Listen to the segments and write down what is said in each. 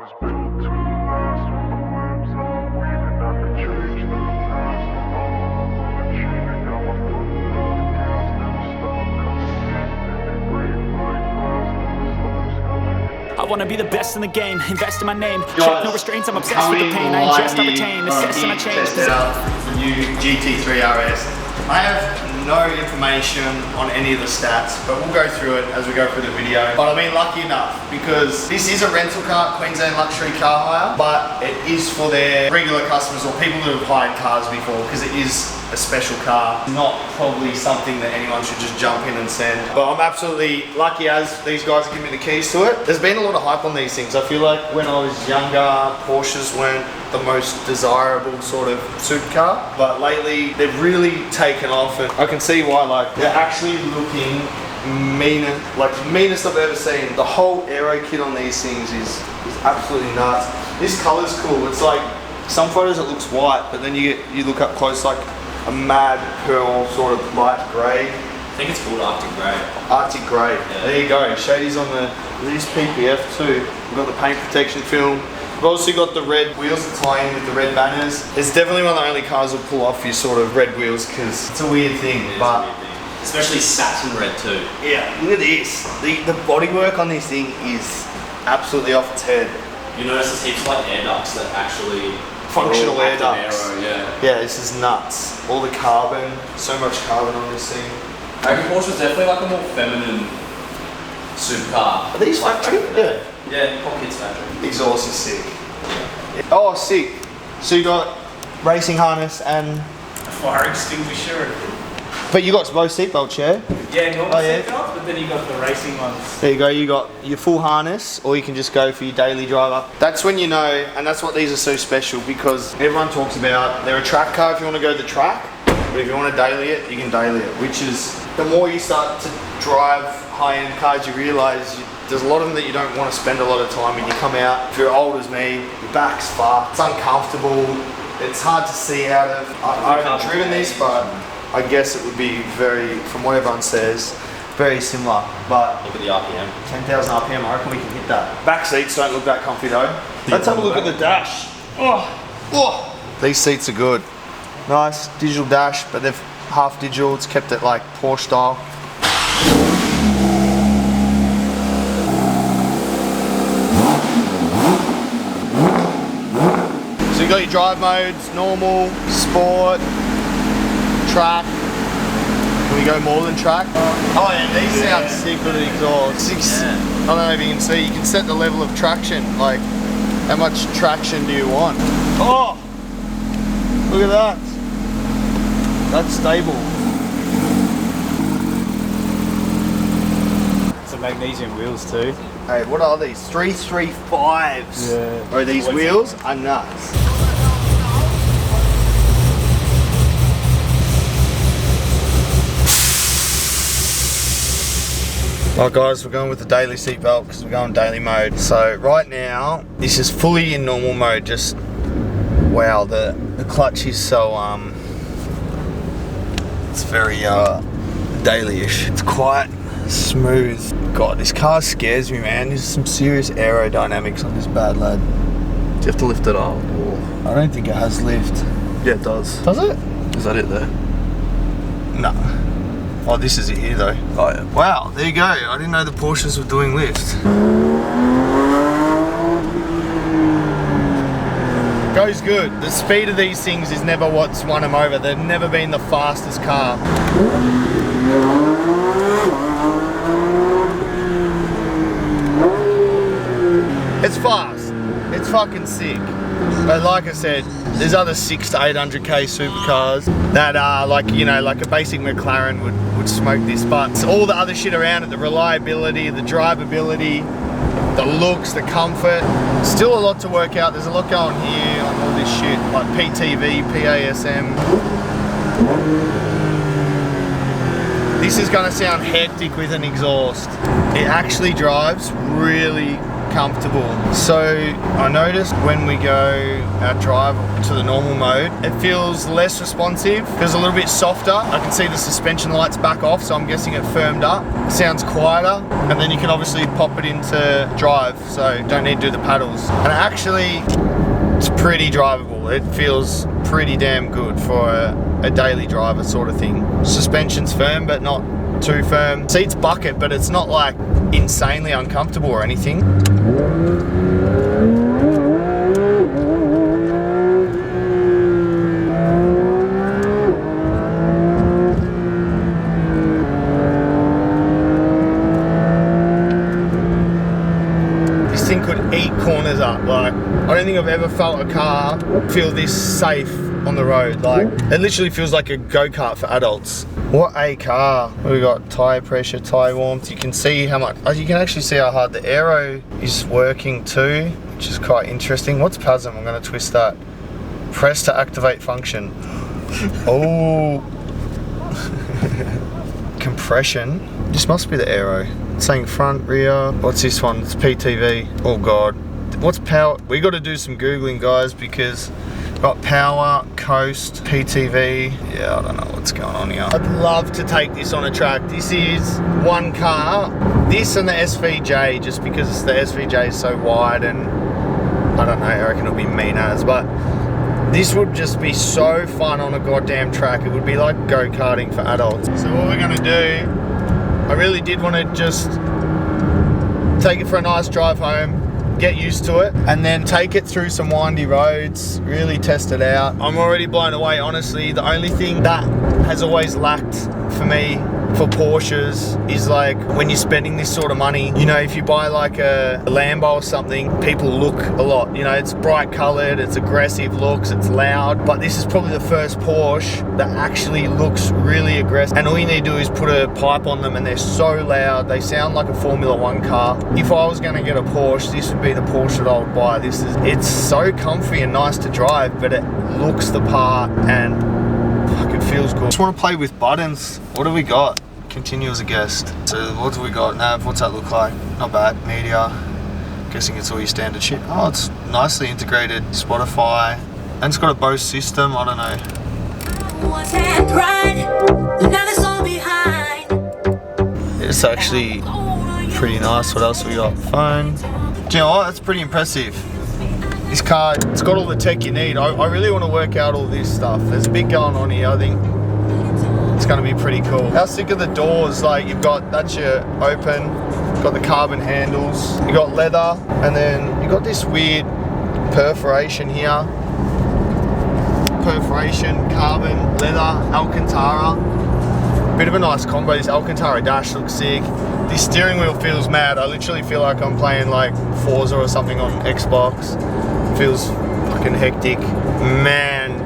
I wanna be the best in the game, invest in my name. Check no restraints, I'm obsessed with the pain. I ingest, I retain, assess and I change. Tested out the new GT3 RS. I have no information on any of the stats, but we'll go through it as we go through the video. But I've been lucky enough because this is a rental car, Queensland Luxury Car Hire, but it is for their regular customers or people who have hired cars before, because it is a special car, not probably something that anyone should just jump in and send. But I'm absolutely lucky as these guys have given me the keys to it. There's been a lot of hype on these things. I feel like when I was younger, Porsches weren't the most desirable sort of supercar, but lately they've really taken off, and I can see why. Like, they're actually looking meaner, like meanest I've ever seen. The whole aero kit on these things is absolutely nuts. This color's cool. It's like, some photos it looks white, but then you look up close, like a mad pearl sort of light grey. I think it's called Arctic Grey. Arctic Grey. Yeah. There you go. Shades on these PPF too. We've got the paint protection film. We've also got the red wheels that tie in with the red banners. It's definitely one of the only cars that pull off your sort of red wheels, because it's a weird thing. But a weird thing. Especially satin red too. Yeah, look at this. The bodywork on this thing is absolutely off its head. You notice there's heaps of like air ducts that actually functional air ducts. Aero, yeah. Yeah, this is nuts. All the carbon, so much carbon on this thing. I reckon Porsche's definitely like a more feminine supercar. Are these factory? Yeah. Yeah, pockets factory. Exhaust is sick. Yeah. Oh, sick. So you got racing harness and a fire extinguisher. But you got both seatbelts, yeah? Yeah, normal seatbelts, but then you got the racing ones. There you go, you got your full harness, or you can just go for your daily driver. That's when you know, and that's what these are so special, because everyone talks about they're a track car if you want to go to the track, but if you want to daily it, you can daily it, which is, the more you start to drive high-end cars, you realise there's a lot of them that you don't want to spend a lot of time in. You come out, if you're old as me, your back's fucked, it's uncomfortable, it's hard to see out of. I haven't driven this, but I guess it would be very, from what everyone says, very similar. But look at the RPM. 10,000 RPM, I reckon we can hit that. Back seats don't look that comfy though. Let's have a look at the dash. Oh. These seats are good. Nice digital dash, but they're half digital. It's kept it like Porsche style. So you got your drive modes, normal, sport, track. Can we go more than track? Oh yeah, these sound sick with the exhaust. I don't know if you can see, you can set the level of traction, like how much traction do you want? Oh! Look at that. That's stable. It's a magnesium wheels too. Hey, what are these? 335s. Yeah. Bro, these wheels are nuts. Alright guys, we're going with the daily seatbelt because we're going daily mode. So right now, this is fully in normal mode. Just, wow, the clutch is so, it's very daily-ish. It's quite smooth. God, this car scares me, man. There's some serious aerodynamics on this bad lad. Do you have to lift it up? I don't think it has lift. Yeah, it does. Does it? Is that it there? No. Oh, this is it here though. Oh yeah. Wow, there you go. I didn't know the Porsches were doing lift. Goes good. The speed of these things is never what's won them over. They've never been the fastest car. It's fast. It's fucking sick. But like I said, there's other 600 to 800k supercars that are like, you know, like a basic McLaren would smoke this, but all the other shit around it, the reliability, the drivability, the looks, the comfort, still a lot to work out. There's a lot going here on all this shit, like PTV, PASM. This is gonna sound hectic with an exhaust. It actually drives really, comfortable. So I noticed when we go our drive to the normal mode, it feels less responsive, feels a little bit softer. I can see the suspension lights back off, so I'm guessing it firmed up. It sounds quieter, and then you can obviously pop it into drive, so don't need to do the paddles. And actually, it's pretty drivable. It feels pretty damn good for a daily driver sort of thing. Suspension's firm, but not too firm. Seats bucket, but it's not like insanely uncomfortable or anything. This thing could eat corners up. Like, I don't think I've ever felt a car feel this safe on the road. Like, it literally feels like a go-kart for adults. What a car. We got tyre pressure, tyre warmth. You can see how much, you can actually see how hard the aero is working too, which is quite interesting. What's PASM? I'm gonna twist that. Press to activate function. Oh. Compression. This must be the aero. It's saying front, rear. What's this one? It's PTV. Oh God. What's power? We got to do some Googling, guys, because got power, coast, PTV. Yeah, I don't know what's going on here. I'd love to take this on a track. This is one car. This and the SVJ, just because the SVJ is so wide, and I don't know, I reckon it'll be mean as, but this would just be so fun on a goddamn track. It would be like go-karting for adults. So what we're gonna do, I really did want to just take it for a nice drive home, get used to it, and then take it through some windy roads, really test it out. I'm already blown away, honestly. The only thing that has always lacked for me for Porsches is like when you're spending this sort of money, you know, if you buy like a Lambo or something, people look a lot, you know, it's bright colored, it's aggressive looks, it's loud, but this is probably the first Porsche that actually looks really aggressive, and all you need to do is put a pipe on them and they're so loud, they sound like a Formula 1 car. If I was going to get a Porsche, this would be the Porsche that I would buy. It's so comfy and nice to drive, but it looks the part and it feels good. Just want to play with buttons. What do we got? Continue as a guest. So what do we got? Nav, what's that look like? Not bad. Media. Guessing it's all your standard shit. Oh, it's nicely integrated. Spotify. And it's got a Bose system. I don't know. It's actually pretty nice. What else we got? Phone. Do you know what? That's pretty impressive. This car, it's got all the tech you need. I really want to work out all this stuff. There's a bit going on here. I think it's going to be pretty cool. How sick are the doors? Like, you've got, that's your open, you've got the carbon handles, you got leather, and then you got this weird perforation here. Perforation, carbon, leather, Alcantara. Bit of a nice combo. This Alcantara dash looks sick. This steering wheel feels mad. I literally feel like I'm playing like Forza or something on Xbox. Feels fucking hectic. Man,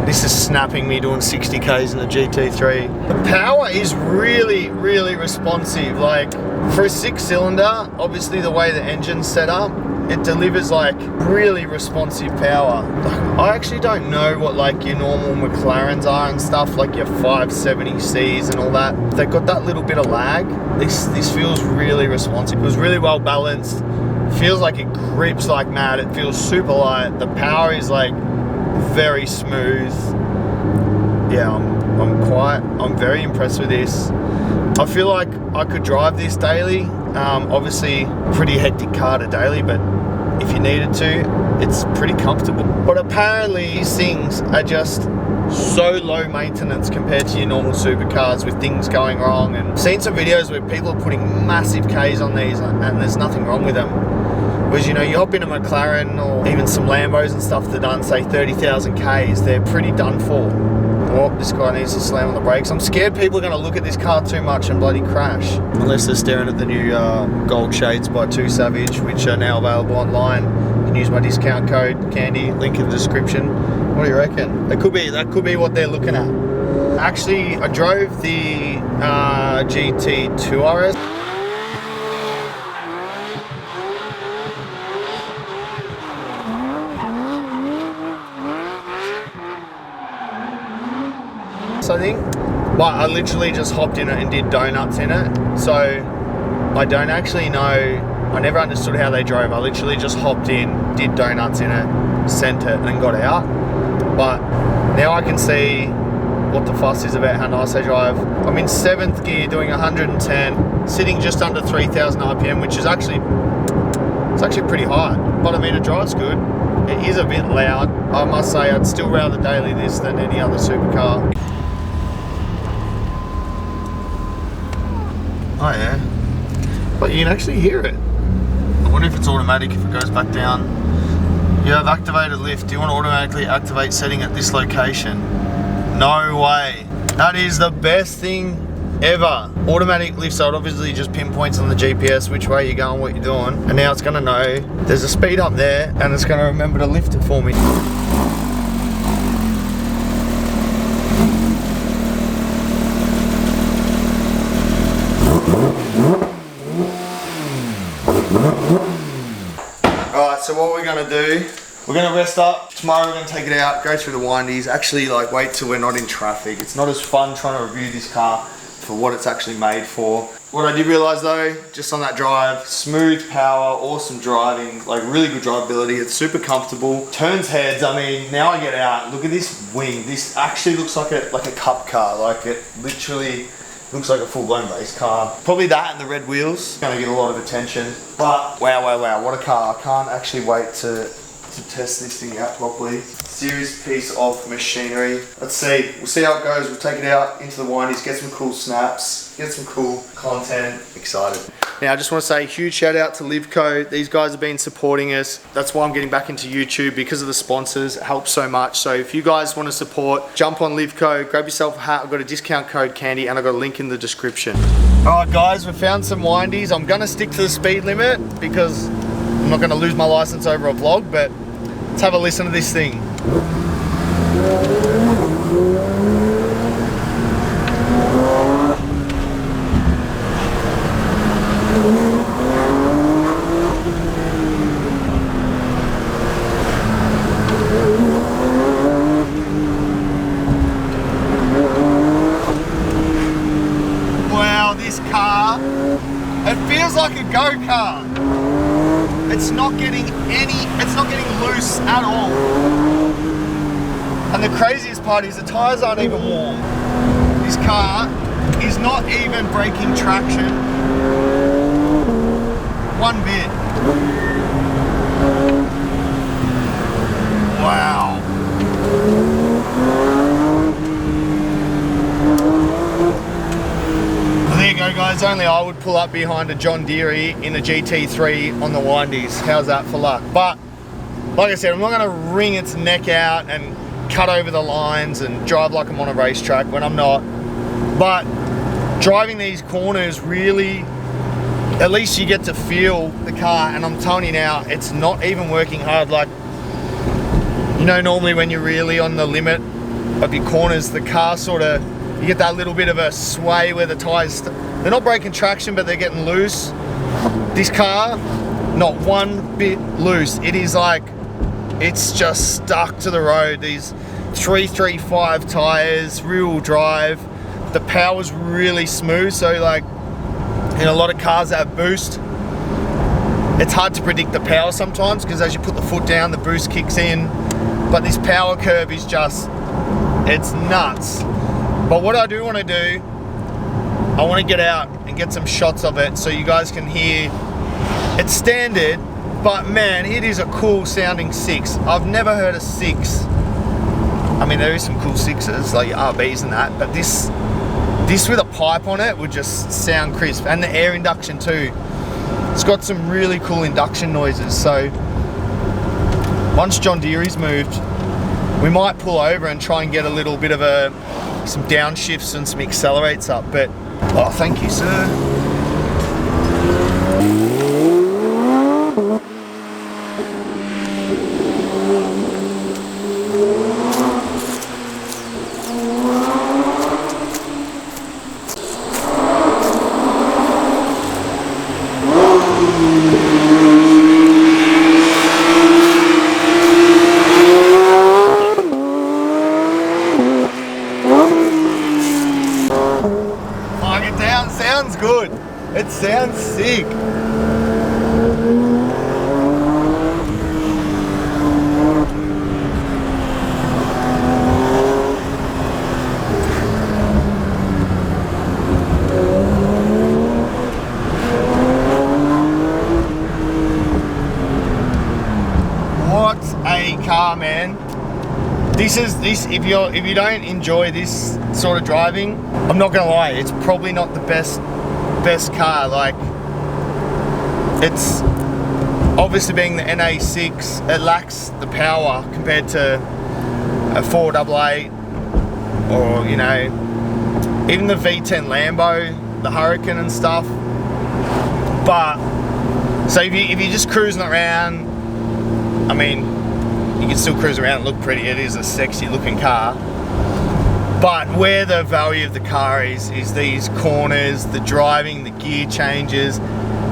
this is snapping me doing 60 Ks in the GT3. The power is really, really responsive. Like, for a 6-cylinder, obviously the way the engine's set up, it delivers like really responsive power. I actually don't know what like your normal McLarens are and stuff, like your 570Cs and all that. They've got that little bit of lag. This feels really responsive. It was really well balanced. Feels like it grips like mad. It feels super light. The power is like very smooth. Yeah, I'm very impressed with this. I feel like I could drive this daily. Obviously, pretty hectic car to daily, but if you needed to, it's pretty comfortable. But apparently these things are just so low maintenance compared to your normal supercars with things going wrong. And I've seen some videos where people are putting massive Ks on these and there's nothing wrong with them. Whereas, you know, you hop in a McLaren or even some Lambos and stuff that are done, say 30,000 Ks, they're pretty done for. Oh, this guy needs to slam on the brakes. I'm scared people are going to look at this car too much and bloody crash. Unless they're staring at the new gold shades by 2 Savage, which are now available online. You can use my discount code, Candy, link in the description. What do you reckon? That could be what they're looking at. Actually, I drove the GT3 RS. I think, but I literally just hopped in it and did donuts in it, so I don't actually know I never understood how they drove. I literally just hopped in, did donuts in it, sent it and got out. But now I can see what the fuss is about how nice they drive. I'm in 7th gear doing 110, sitting just under 3,000 RPM, which is actually pretty high. But I mean, it drives good. It is a bit loud. I must say, I'd still rather daily this than any other supercar. Oh yeah, but you can actually hear it. I wonder if it's automatic if it goes back down. You have activated lift. Do you want to automatically activate setting at this location? No way. That is the best thing ever. Automatic lift, so it obviously just pinpoints on the GPS which way you're going, what you're doing. And now it's gonna know there's a speed up there and it's gonna remember to lift it for me. Alright, so what we're gonna do, we're gonna rest up. Tomorrow we're gonna take it out, go through the windies, actually like wait till we're not in traffic. It's not as fun trying to review this car for what it's actually made for. What I did realise though, just on that drive, smooth power, awesome driving, like really good drivability. It's super comfortable. Turns heads. I mean, now I get out, look at this wing. This actually looks like a cup car. Like it literally looks like a full-blown race car. Probably that and the red wheels gonna get a lot of attention. But wow, wow, wow, what a car. I can't actually wait to test this thing out properly. Serious piece of machinery. Let's see, we'll see how it goes. We'll take it out into the windies, get some cool snaps, get some cool content. Excited. Now I just want to say a huge shout out to Livco. These guys have been supporting us. That's why I'm getting back into YouTube, because of the sponsors. It helps so much. So if you guys want to support, jump on Livco, grab yourself a hat. I've got a discount code Candy and I've got a link in the description. Alright guys, we've found some windies. I'm gonna stick to the speed limit because I'm not gonna lose my license over a vlog, but let's have a listen to this thing. Wow, this car, it feels like a go-kart. It's not getting loose at all. And the craziest part is the tires aren't even warm. This car is not even breaking traction one bit. Wow. There you go guys, only I would pull up behind a John Deere in a GT3 on the windies. How's that for luck? But like I said, I'm not gonna wring its neck out and cut over the lines and drive like I'm on a racetrack when I'm not. But driving these corners, really, at least you get to feel the car. And I'm telling you now, it's not even working hard. Like, you know, normally when you're really on the limit of your corners, the car sort of, you get that little bit of a sway where the tires, they're not breaking traction, but they're getting loose. This car, not one bit loose. It is like, it's just stuck to the road. These 335 tires, rear-wheel drive. The power's really smooth, so like in a lot of cars that have boost, it's hard to predict the power sometimes because as you put the foot down, the boost kicks in. But this power curve is just, it's nuts. But what I do want to do, I want to get out and get some shots of it so you guys can hear. It's standard, but man, it is a cool sounding 6. I've never heard a 6. I mean, there is some cool 6s, like RBs and that, but this with a pipe on it would just sound crisp. And the air induction too. It's got some really cool induction noises. So once John Deere's moved, we might pull over and try and get a little bit of some downshifts and some accelerates up. But, oh, thank you, sir. Sounds good. It sounds sick. a car, man. This if you don't enjoy this sort of driving, I'm not gonna lie, it's probably not the best car. Like, it's obviously being the NA6, it lacks the power compared to a 488 or, you know, even the V10 Lambo, the Hurricane and stuff. But so if you're just cruising around, I mean, you can still cruise around and look pretty. It is a sexy looking car. But where the value of the car is these corners, the driving, the gear changes.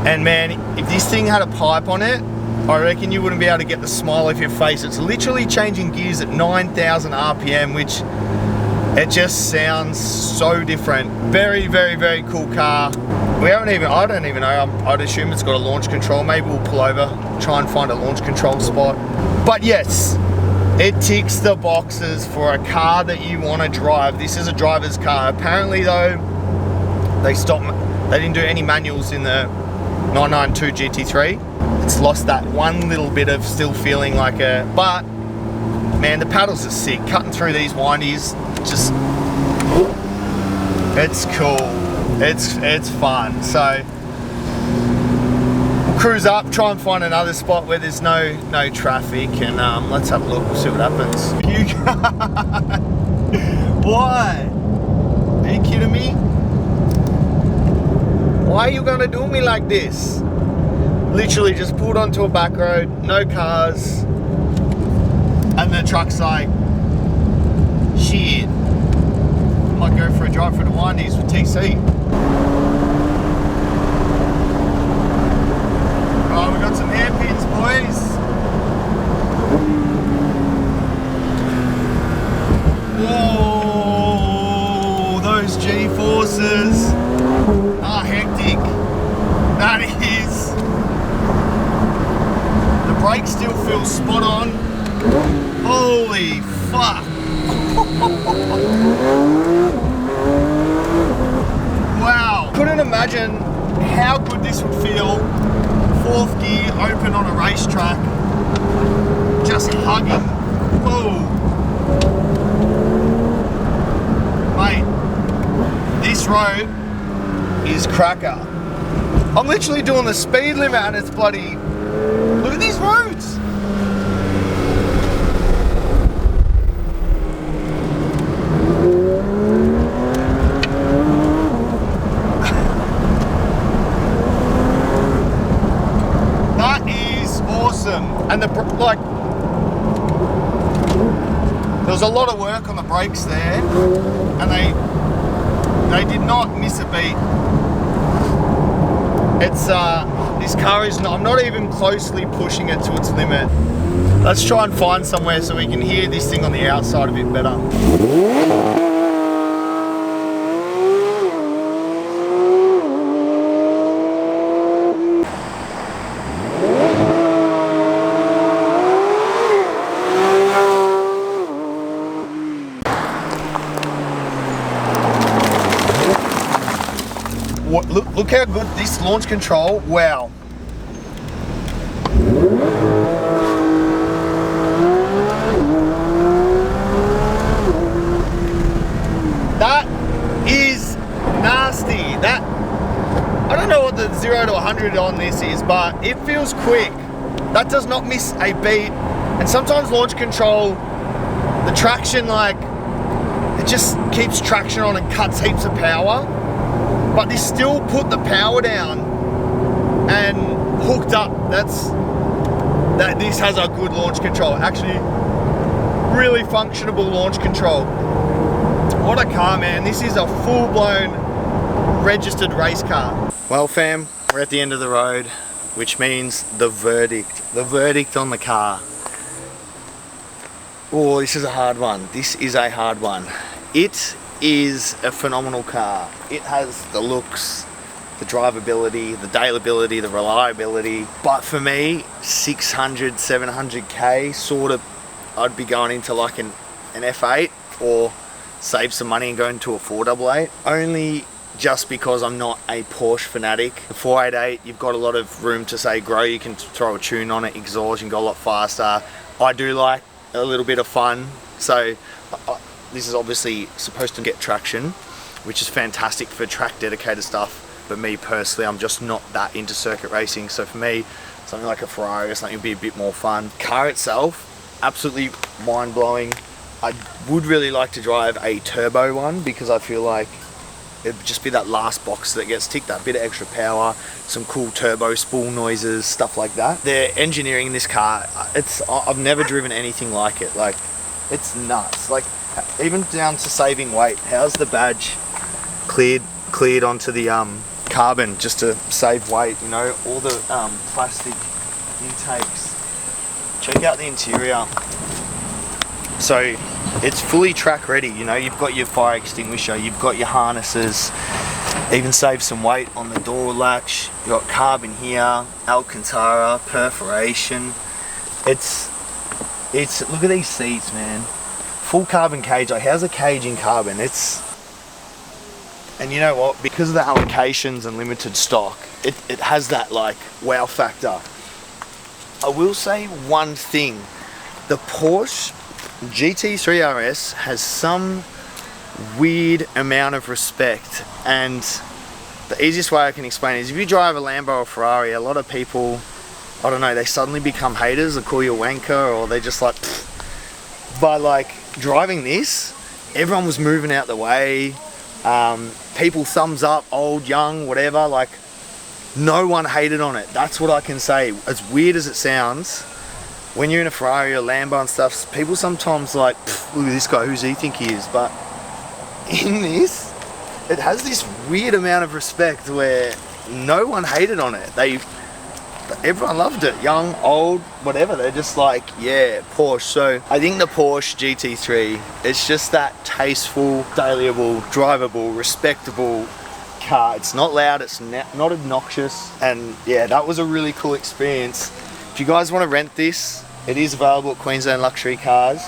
And man, if this thing had a pipe on it, I reckon you wouldn't be able to get the smile off your face. It's literally changing gears at 9,000 RPM, which it just sounds so different. Very, very, very cool car. I don't even know, I'd assume it's got a launch control. Maybe we'll pull over, try and find a launch control spot. But yes, it ticks the boxes for a car that you want to drive. This is a driver's car. Apparently though, they didn't do any manuals in the 992 GT3. It's lost that one little bit of still feeling like a, but man, the paddles are sick. Cutting through these windies, just, it's cool. It's fun. So we'll cruise up, try and find another spot where there's no traffic, and let's have a look. We'll see what happens. Why? Are you kidding me? Why are you gonna do me like this? Literally just pulled onto a back road, no cars, and the truck's like, shit, might go for a drive through the windies with TC. Oh, we got some hairpins, boys. Whoa, those G-forces are hectic. That is. The brake still feels spot on. Holy fuck. Wow. Couldn't imagine how good this would feel. Fourth gear, open on a racetrack. Just hugging. Whoa. Mate, this road is cracker. I'm literally doing the speed limit and it's bloody, look at these roads. That is awesome. And the, like, there was a lot of work on the brakes there, and they did not miss a beat. It's this car is not, I'm not even closely pushing it to its limit. Let's try and find somewhere so we can hear this thing on the outside a bit better. Look how good this launch control, wow. That is nasty. That, I don't know what the 0 to 100 on this is, but it feels quick. That does not miss a beat. And sometimes launch control, the traction, like, it just keeps traction on and cuts heaps of power. But they still put the power down and hooked up. This has a good launch control. Actually, really functionable launch control. What a car, man. This is a full-blown registered race car. Well, fam, we're at the end of the road, which means the verdict. The verdict on the car. Oh, this is a hard one. This is a hard one. It is a phenomenal car. It has the looks, the drivability, the daleability, the reliability. But for me, 600, 700K, sort of, I'd be going into like an F8 or save some money and go into a 488. Only just because I'm not a Porsche fanatic. The 488, you've got a lot of room to say grow. You can throw a tune on it, exhaust, and go a lot faster. I do like a little bit of fun. So this is obviously supposed to get traction, which is fantastic for track dedicated stuff. But me personally, I'm just not that into circuit racing. So for me, something like a Ferrari or something would be a bit more fun. Car itself, absolutely mind-blowing. I would really like to drive a turbo one because I feel like it'd just be that last box that gets ticked, that bit of extra power, some cool turbo spool noises, stuff like that. The engineering in this car, I've never driven anything like it. Like, it's nuts. Like, even down to saving weight. How's the badge cleared onto the carbon just to save weight? You know, all the plastic intakes. Check out the interior. So it's fully track ready. You know, you've got your fire extinguisher, you've got your harnesses, even save some weight on the door latch. You've got carbon here, Alcantara, perforation. It's look at these seats, man. Full carbon cage. Like, how's a cage in carbon? And you know what? Because of the allocations and limited stock, it has that like wow factor. I will say one thing. The Porsche GT3 RS has some weird amount of respect, and the easiest way I can explain it is if you drive a Lambo or Ferrari, a lot of people, I don't know, they suddenly become haters, they call you a wanker, or they just like pfft. But like driving this, everyone was moving out the way, people thumbs up, old, young, whatever, like no one hated on it. That's what I can say. As weird as it sounds, when you're in a Ferrari or Lambo and stuff, people sometimes like, look at this guy, who's he think he is? But in this, it has this weird amount of respect where no one hated on it. Everyone loved it, young, old, whatever. They're just like, yeah, Porsche. So I think the Porsche GT3, it's just that tasteful, saleable, drivable, respectable car. It's not loud, it's not obnoxious, and yeah, that was a really cool experience. If you guys want to rent this, it is available at Queensland Luxury Cars.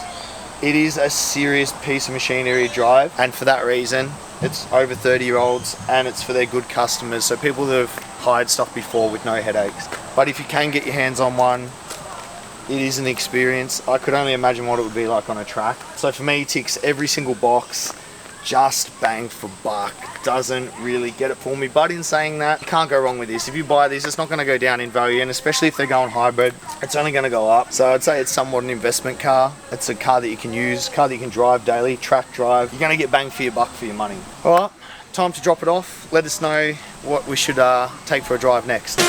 It is a serious piece of machinery to drive, and for that reason, it's over 30-year-olds and it's for their good customers, so people that have hired stuff before with no headaches. But if you can get your hands on one, it is an experience. I could only imagine what it would be like on a track. So for me, it ticks every single box, just bang for buck. Doesn't really get it for me, but in saying that, you can't go wrong with this. If you buy this, it's not going to go down in value, and especially if they're going hybrid, it's only going to go up. So I'd say it's somewhat an investment car. It's a car that you can use, car that you can drive daily, track drive. You're going to get bang for your buck for your money. All right, time to drop it off. Let us know what we should take for a drive next.